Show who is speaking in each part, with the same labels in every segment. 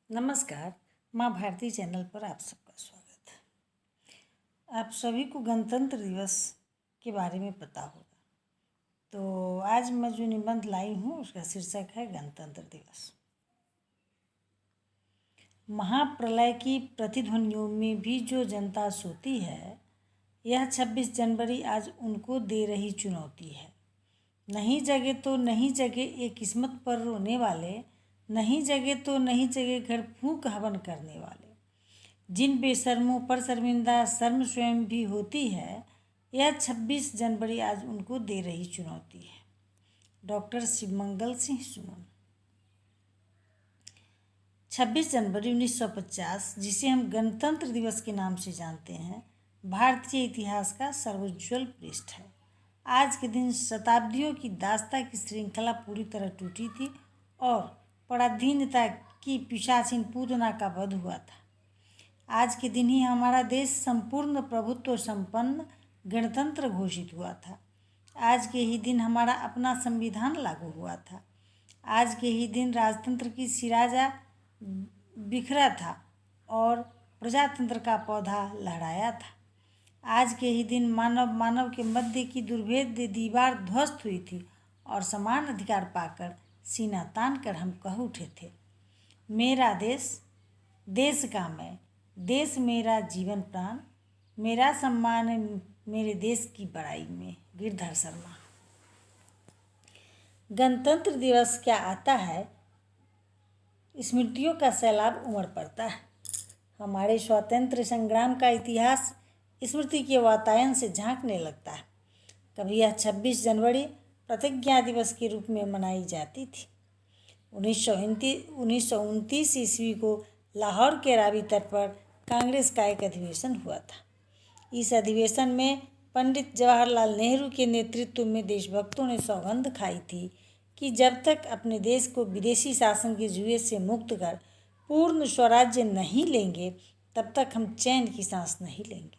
Speaker 1: नमस्कार। माँ भारती चैनल पर आप सबका स्वागत है। आप सभी को गणतंत्र दिवस के बारे में पता होगा, तो आज मैं जो निबंध लाई हूँ उसका शीर्षक है गणतंत्र दिवस। महाप्रलय की प्रतिध्वनियों में भी जो जनता सोती है, यह 26 जनवरी आज उनको दे रही चुनौती है। नहीं जगे तो नहीं जगे ये किस्मत पर रोने वाले, नहीं जगे तो नहीं जगे घर फूंक हवन करने वाले। जिन बेशर्मों पर शर्मिंदा शर्म स्वयं भी होती है, यह 26 जनवरी आज उनको दे रही चुनौती है। डॉक्टर शिवमंगल सिंह सुमन। 26 जनवरी 1950, जिसे हम गणतंत्र दिवस के नाम से जानते हैं, भारतीय इतिहास का सर्वोज्ज्वल पृष्ठ है। आज के दिन शताब्दियों की दास्ता की श्रृंखला पूरी तरह टूटी थी और पराधीनता की पिशाचिन पूतना का वध हुआ था। आज के दिन ही हमारा देश संपूर्ण प्रभुत्व संपन्न गणतंत्र घोषित हुआ था। आज के ही दिन हमारा अपना संविधान लागू हुआ था। आज के ही दिन राजतंत्र की सिराजा बिखरा था और प्रजातंत्र का पौधा लहराया था। आज के ही दिन मानव के मध्य की दुर्भेद्य दीवार ध्वस्त हुई थी और समान अधिकार पाकर सीना तान कर हम कह उठे थे, मेरा देश, देश का मैं, देश मेरा जीवन प्राण, मेरा सम्मान मेरे देश की बड़ाई में। गिरधर शर्मा। गणतंत्र दिवस क्या आता है, स्मृतियों का सैलाब उमड़ पड़ता है। हमारे स्वातंत्र्य संग्राम का इतिहास स्मृति के वातायन से झांकने लगता है। कभी यह 26 जनवरी प्रतिज्ञा दिवस के रूप में मनाई जाती थी। 1929 ईस्वी को लाहौर के रावी तट पर कांग्रेस का एक अधिवेशन हुआ था। इस अधिवेशन में पंडित जवाहरलाल नेहरू के नेतृत्व में देशभक्तों ने सौगंध खाई थी कि जब तक अपने देश को विदेशी शासन के जुए से मुक्त कर पूर्ण स्वराज्य नहीं लेंगे, तब तक हम चैन की सांस नहीं लेंगे।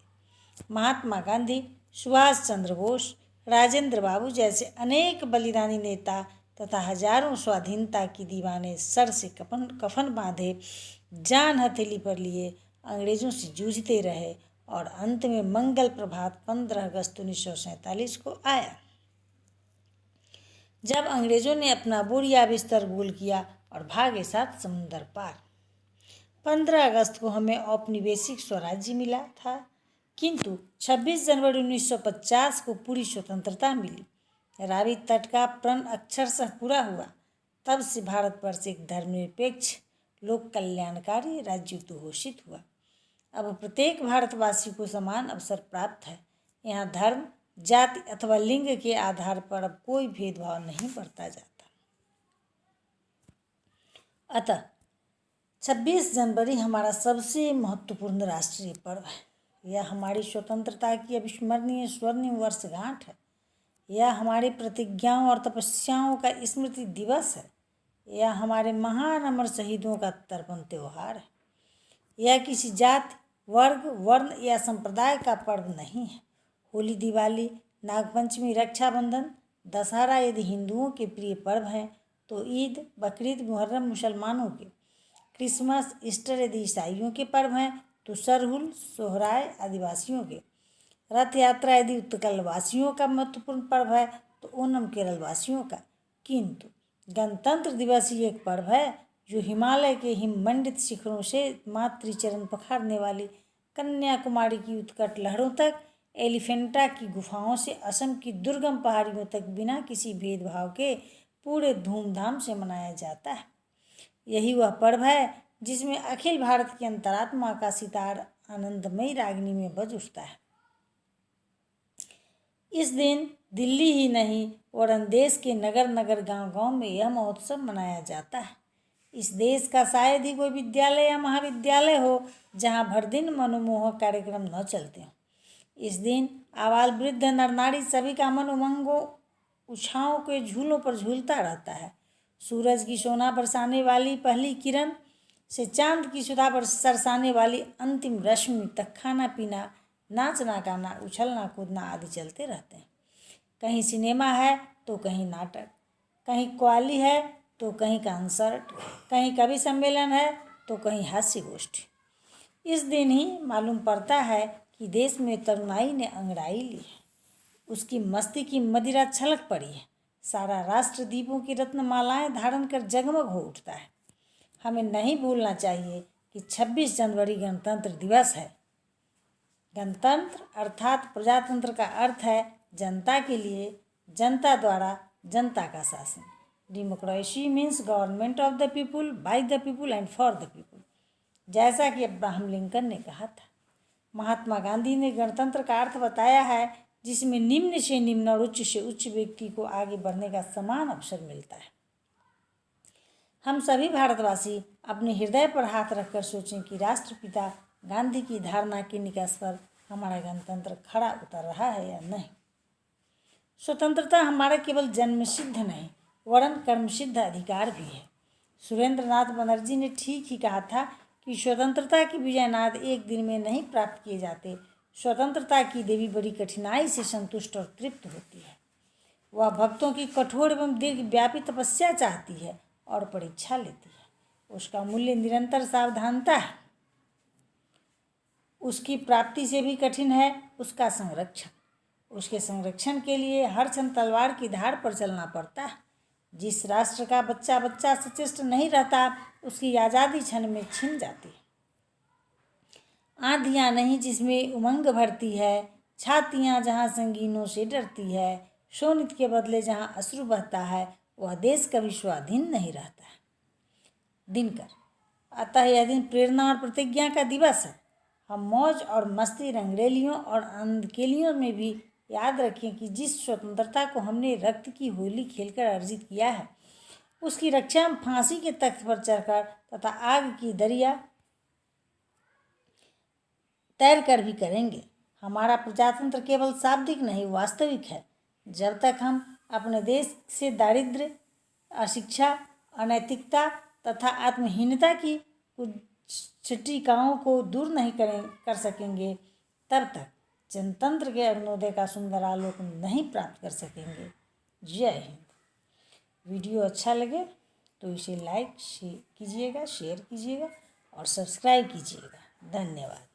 Speaker 1: महात्मा गांधी, सुभाष चंद्र बोस, राजेंद्र बाबू जैसे अनेक बलिदानी नेता तथा हजारों स्वाधीनता की दीवाने सर से कफन बांधे जान हथेली पर लिए अंग्रेजों से जूझते रहे और अंत में मंगल प्रभात 15 अगस्त 1947 को आया, जब अंग्रेजों ने अपना बोरिया बिस्तर गोल किया और भागे साथ समुंदर पार। 15 अगस्त को हमें औपनिवेशिक स्वराज्य मिला था, किंतु 26 जनवरी 1950 को पूरी स्वतंत्रता मिली। रावी तट का प्रण अक्षरशः पूरा हुआ। तब से भारतवर्ष एक धर्मनिरपेक्ष लोक कल्याणकारी राज्य घोषित हुआ। अब प्रत्येक भारतवासी को समान अवसर प्राप्त है। यहाँ धर्म, जाति अथवा लिंग के आधार पर अब कोई भेदभाव नहीं बरता जाता। अतः 26 जनवरी हमारा सबसे महत्वपूर्ण राष्ट्रीय पर्व है। यह हमारी स्वतंत्रता की अविस्मरणीय स्वर्णिम वर्षगांठ है। यह हमारी प्रतिज्ञाओं और तपस्याओं का स्मृति दिवस है। यह हमारे महान अमर शहीदों का तर्पण त्यौहार है। यह किसी जाति, वर्ग, वर्ण या संप्रदाय का पर्व नहीं है। होली, दिवाली, नागपंचमी, रक्षाबंधन, दशहरा यदि हिंदुओं के प्रिय पर्व हैं, तो ईद, बकरीद, मुहर्रम मुसलमानों के, क्रिसमस, ईस्टर यदि ईसाइयों के पर्व हैं, तो सरहुल, सोहराय आदिवासियों के, रथ यात्रा यदि उत्कलवासियों का महत्वपूर्ण पर्व है, तो ओणम केरलवासियों का। किंतु गणतंत्र दिवस ही एक पर्व है जो हिमालय के हिममंडित शिखरों से मातृचरण पखारने वाली कन्याकुमारी की उत्कट लहरों तक, एलिफेंटा की गुफाओं से असम की दुर्गम पहाड़ियों तक बिना किसी भेदभाव के पूरे धूमधाम से मनाया जाता है। यही वह पर्व है जिसमें अखिल भारत की अंतरात्मा का सितार आनंदमयी रागिनी में बज उठता है। इस दिन दिल्ली ही नहीं वरन देश के नगर नगर गांव गांव में यह महोत्सव मनाया जाता है। इस देश का शायद ही कोई विद्यालय या महाविद्यालय हो जहां भर दिन मनोमोहक कार्यक्रम न चलते हों। इस दिन आबाल वृद्ध नर नारी सभी का मन उमंगों उछाओं के झूलों पर झूलता रहता है। सूरज की सोना बरसाने वाली पहली किरण से चांद की सुधा सरसाने वाली अंतिम रश्मि तक खाना पीना, नाचना गाना, उछलना कूदना आदि चलते रहते हैं। कहीं सिनेमा है तो कहीं नाटक, कहीं कव्वाली है तो कहीं कंसर्ट, कहीं कवि सम्मेलन है तो कहीं हास्य गोष्ठी। इस दिन ही मालूम पड़ता है कि देश में तरुणाई ने अंगड़ाई ली है, उसकी मस्ती की मदिरा छलक पड़ी है। सारा राष्ट्र दीपों की रत्नमालाएं धारण कर जगमग हो उठता है। हमें नहीं भूलना चाहिए कि 26 जनवरी गणतंत्र दिवस है। गणतंत्र अर्थात प्रजातंत्र का अर्थ है जनता के लिए, जनता द्वारा, जनता का शासन। Democracy means government of the people, by the people and for the people, जैसा कि अब्राहम लिंकन ने कहा था। महात्मा गांधी ने गणतंत्र का अर्थ बताया है जिसमें निम्न से निम्न और उच्च से उच्च व्यक्ति को आगे बढ़ने का समान अवसर मिलता है। हम सभी भारतवासी अपने हृदय पर हाथ रखकर सोचें कि राष्ट्रपिता गांधी की धारणा के निकष पर हमारा गणतंत्र खड़ा उतर रहा है या नहीं। स्वतंत्रता हमारा केवल जन्मसिद्ध नहीं वरन कर्मसिद्ध अधिकार भी है। सुरेंद्रनाथ बनर्जी ने ठीक ही कहा था कि स्वतंत्रता की विजयनाद एक दिन में नहीं प्राप्त किए जाते। स्वतंत्रता की देवी बड़ी कठिनाई से संतुष्ट और तृप्त होती है। वह भक्तों की कठोर एवं दीर्घव्यापी तपस्या चाहती है और परीक्षा लेती है। उसका मूल्य निरंतर सावधानता है। उसकी प्राप्ति से भी कठिन है उसका संरक्षण। उसके संरक्षण के लिए हर क्षण तलवार की धार पर चलना पड़ता है। जिस राष्ट्र का बच्चा बच्चा सचेष्ट नहीं रहता उसकी आज़ादी क्षण में छिन जाती है। आंधियाँ नहीं जिसमें उमंग भरती है, छातियाँ जहाँ संगीनों से डरती है, शोणित के बदले जहाँ अश्रु बहता है, वह देश कभी स्वाधीन नहीं रहता है। दिनकर। अतः यह दिन प्रेरणा और प्रतिज्ञा का दिवस है। हम मौज और मस्ती, रंगरेलियों और अंधकेलियों में भी याद रखें कि जिस स्वतंत्रता को हमने रक्त की होली खेलकर अर्जित किया है उसकी रक्षा हम फांसी के तख्त पर चढ़कर तथा आग की दरिया तैर कर भी करेंगे। हमारा प्रजातंत्र केवल शाब्दिक नहीं वास्तविक है। जब तक हम अपने देश से दारिद्र्य, अशिक्षा, अनैतिकता तथा आत्महीनता की कुचटिकाओं को दूर नहीं कर सकेंगे तब तक जनतंत्र के अरुणोदय का सुंदर आलोक नहीं प्राप्त कर सकेंगे। जय हिंद। वीडियो अच्छा लगे तो इसे लाइक कीजिएगा, शेयर कीजिएगा और सब्सक्राइब कीजिएगा। धन्यवाद।